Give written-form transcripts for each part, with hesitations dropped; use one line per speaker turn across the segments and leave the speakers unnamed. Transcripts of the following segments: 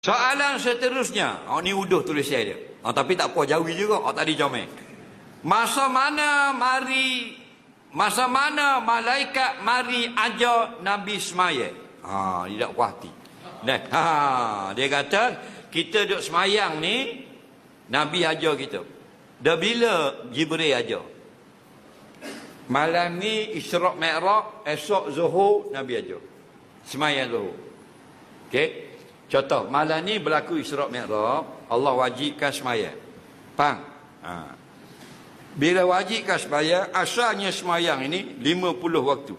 Soalan seterusnya, ni uduh tulisan dia. Tapi tak apa, jauh juga, tak dijomel. Masa mana malaikat mari ajar Nabi semayang? Dia tak puas hati. Dia kata, kita duduk semayang ni, Nabi ajar kita. Dah bila Jibril ajar? Malam ni Isra' Mi'raj, esok Zuhur Nabi ajar. Semayang Zuhur. Okey? Contoh, malam ni berlaku Isra' Mi'raj, Allah wajibkan semayang. Faham? Bila wajibkan semayang, asalnya semayang ini 50 waktu.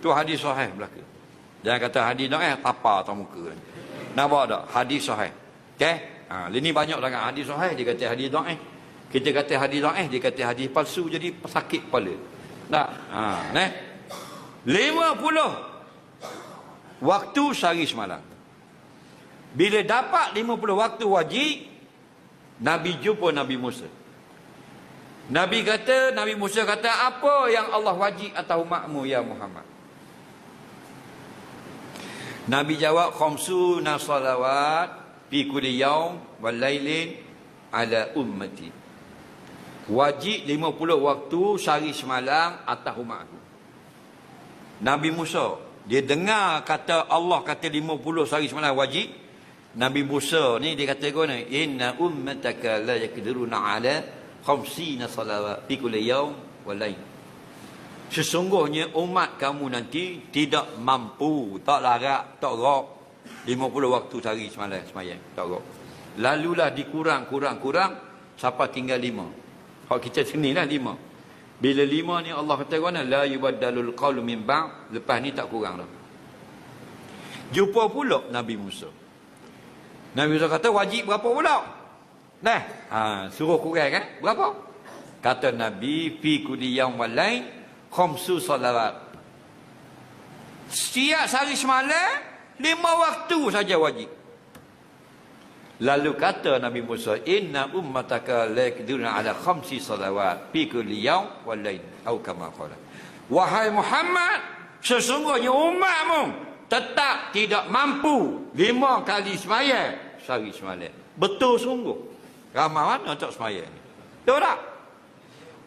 Tu hadis sahih berlaku. Jangan kata hadis dhaif tapa atas muka. Nampak tak? Hadis sahih. Okey? Ini banyak sangat hadis sahih dia kata hadis dhaif. Kita kata hadis dhaif, dia kata hadis palsu, jadi sakit kepala. Tak? 50 waktu sehari semalam. Bila dapat 50 waktu wajib, Nabi jumpa Nabi Musa. Nabi Musa kata, apa yang Allah wajib atas umatmu ya Muhammad? Nabi jawab, khamsuna salawat fi kulli yaum wal lailin ala ummati. Wajib 50 waktu sehari semalam atas umatku. Nabi Musa, dia dengar kata Allah kata 50 sehari semalam wajib. Nabi Musa ni dia kata guna, inna ummataka la yakdiruna ala khamsina salawat fi kulli yaum wal lail. Sesungguhnya umat kamu nanti tidak mampu, tak larat, tak rok 50 waktu sehari semalam semayang, tak rok. Lalulah dikurang sampai tinggal 5. Hak kita sinilah 5. Bila 5 ni Allah kata guna, la yubaddalul qawlu min ba'd, lepas ni tak kurang dah. Jumpa pula Nabi Musa. Nabi Musa kata, wajib berapa pula? Suruh kurang kan? Berapa? Kata Nabi, fi kulli yaum wal lail khamsu salawat. Setiap hari semalam 5 waktu saja wajib. Lalu kata Nabi Musa, inna ummataka la yakdiruna ala khamsi salawat fi kulli yaum wal lail, atau kama qala. Wahai Muhammad, sesungguhnya umatmu tetap tidak mampu 5 kali semayang sehari semalam. Betul sungguh. Ramai mana tak semayang ni? Betul tak?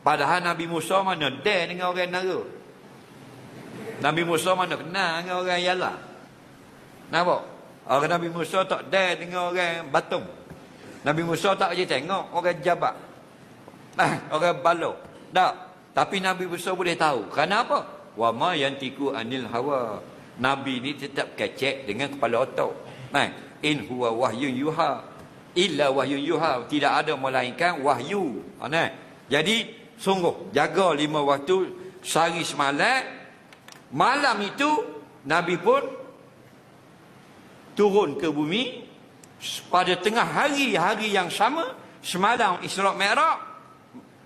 Padahal Nabi Musa mana dare dengan orang nara. Nabi Musa mana kenal dengan orang yala. Nampak? Orang Nabi Musa tak dare dengan orang batung. Nabi Musa tak je tengok orang jabat. Orang balo. Tak. Tapi Nabi Musa boleh tahu. Kenapa? Wa ma yantiku anil hawa. Nabi ni tetap kecek dengan kepala otak. In huwa wahyun yuha illa wahyun yuha. Tidak ada melainkan wahyu. Jadi sungguh jaga 5 waktu sehari semalam. Malam itu Nabi pun turun ke bumi pada tengah hari yang sama. Semalam Isra' Mi'raj,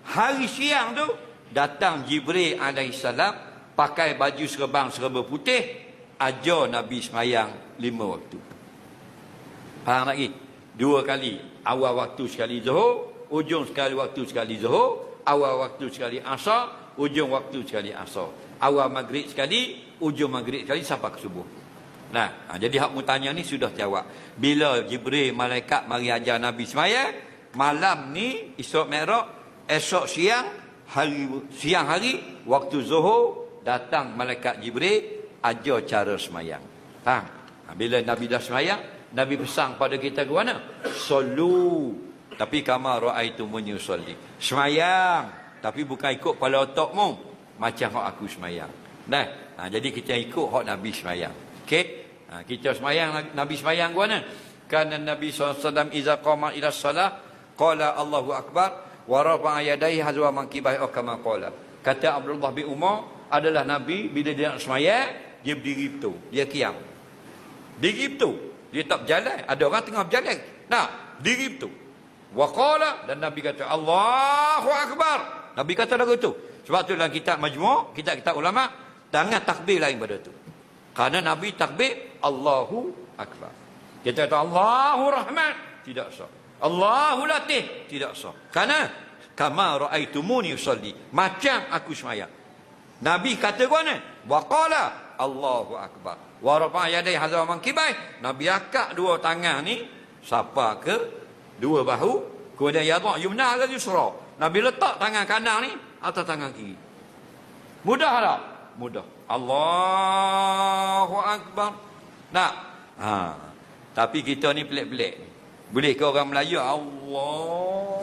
hari siang tu datang Jibril alaihissalam pakai baju serba putih, ajar Nabi semayang 5 waktu. Faham lagi? 2 kali. Awal waktu sekali Zuhur, ujung sekali waktu sekali Zuhur, awal waktu sekali Asar, ujung waktu sekali Asar. Awal Maghrib sekali, ujung Maghrib sekali sampai ke subuh. Jadi hak mu tanya ni sudah jawab. Bila Jibril malaikat mari ajar Nabi semayang, malam ni Isra' Mi'raj, esok siang hari waktu Zuhur datang malaikat Jibril ajar cara semayang. Bila Nabi dah semayang, Nabi pesan pada kita ke mana? Sallu. Tapi kama ra'aitumuni usolli. Semayang, tapi bukan ikut kepala otakmu macam hak aku semayang. Jadi kita ikut hak Nabi semayang. Okey? Kita semayang, Nabi semayang ke mana? Kana Nabi SAW iza qama ila salah qala Allahu akbar wa rafa'a yadayhi hazwa mankibahi kama qala. Kata Abdullah bin Umar, adalah Nabi bila dia nak semayang, dia berdiri betul, dia qiyam. Diri betul, dia tak berjalan. Ada orang tengah berjalan, diri betul. Wa qala, dan Nabi kata Allahu akbar. Nabi kata lagu tu. Sebab tu dalam kitab Majmu', kitab ulama, jangan takbir lain pada tu. Kerana Nabi takbir Allahu akbar. Kita kata Allahu Rahman, tidak sah. Allahu Latif, tidak sah. Kerana kama ra'aitumuni usolli, macam aku semayang. Nabi kata ke mana? Wa qala Allahu akbar. Wa rafa'a yadayhi hadza mankibai. Nabi akak dua tangan ni sapa ke dua bahu, kemudian yadha yumna ala yusra. Nabi letak tangan kanan ni atas tangan kiri. Mudah tak? Mudah. Allahu akbar. Nak? Tapi kita ni pelik-pelik. Boleh ke orang Melayu Allah?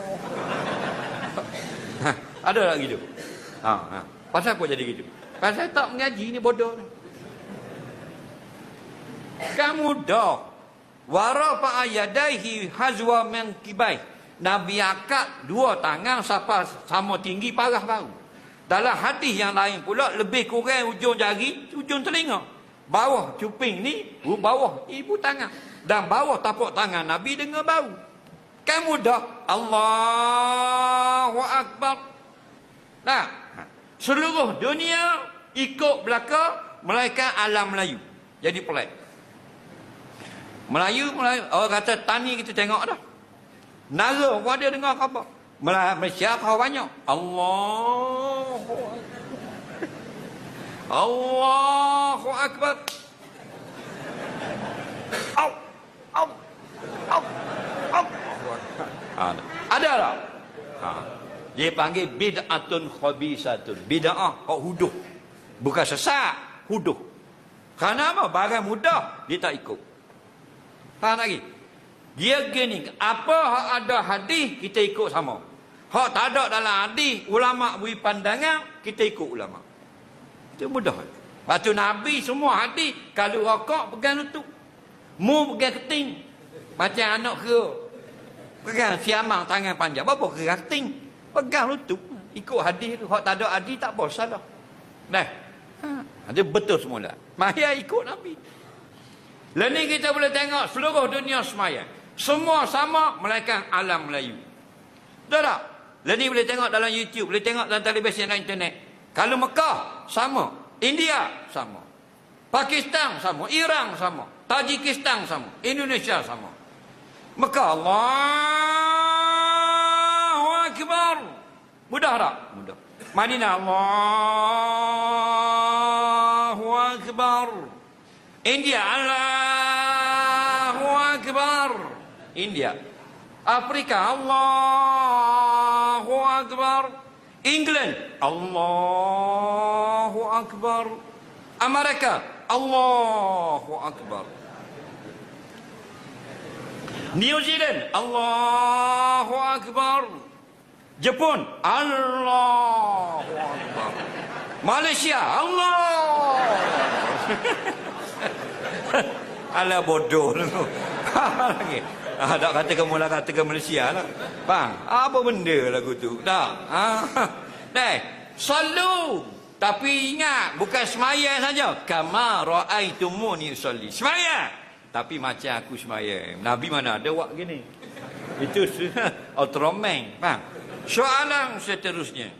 Ada tak gitu? Pasal apa jadi gitu? Pasal tak mengaji ni bodoh ni. Kan mudah. Wa rafa'a yadayhi hazwa mankibai. Nabi akak dua tangan sama tinggi parah bahu. Dalam hadis yang lain pula lebih kurang ujung jari, ujung telinga. Bawah cuping ni, bawah ibu tangan. Dan bawah tapak tangan Nabi dengan bau. Kan mudah. Allahu akbar. Nah, seluruh dunia ikut belaka melainkan alam Melayu. Jadi pelik. Melayu, orang kata tani kita tengok dah. Nara pun ada dengar khabar. Malaysia kau banyak. Allahu akbar. Allahu akbar. Au. Au. Au. Au. Ada tak? Dia panggil bid'atun khabisatun. Bid'ah kau huduh. Bukan sesat, huduh. Kerana apa? Barang mudah dia tak ikut. Faham lagi? Dia gini, apa hak ada hadis kita ikut sama. Hak tak ada dalam hadis, ulama beri pandangan, kita ikut ulama. Itu mudah. Lepas Nabi semua hadis, kalau rokok pegang lutut. Mu pegang keting. Macam anak ke. Pegang siamang tangan panjang. Apa pegang keting? Pegang lutut. Ikut hadis tu. Hak tak ada hadis tak apa, salah. Dah. Dia betul semula. Maya ikut Nabi. Lalu ni kita boleh tengok seluruh dunia semaya. Semua sama melainkan alam Melayu. Betul tak? Lalu ni boleh tengok dalam YouTube, boleh tengok dalam televisi dan internet. Kalau Mekah, sama. India, sama. Pakistan, sama. Iran, sama. Tajikistan, sama. Indonesia, sama. Mekah, Allahu Akbar. Mudah tak? Mudah. Madinah, Allahu Akbar. India, Allahu Akbar. India. Afrika, Allahu Akbar. England, Allahu Akbar. Amerika, Allahu Akbar. New Zealand, Allahu Akbar. Jepun, Allahu Akbar. Malaysia, Allah. Alah bodoh tu. Lagi. Tak katakan mula katakan Malaysia lah. Faham? Apa benda lagu tu? Tak. Dah. Salu. Tapi ingat, bukan semaya saja. Kama ra'aitumuni usolli. Semaya. Tapi macam aku semaya. Nabi mana ada buat gini. Itu Ultraman. Faham? Soalan seterusnya.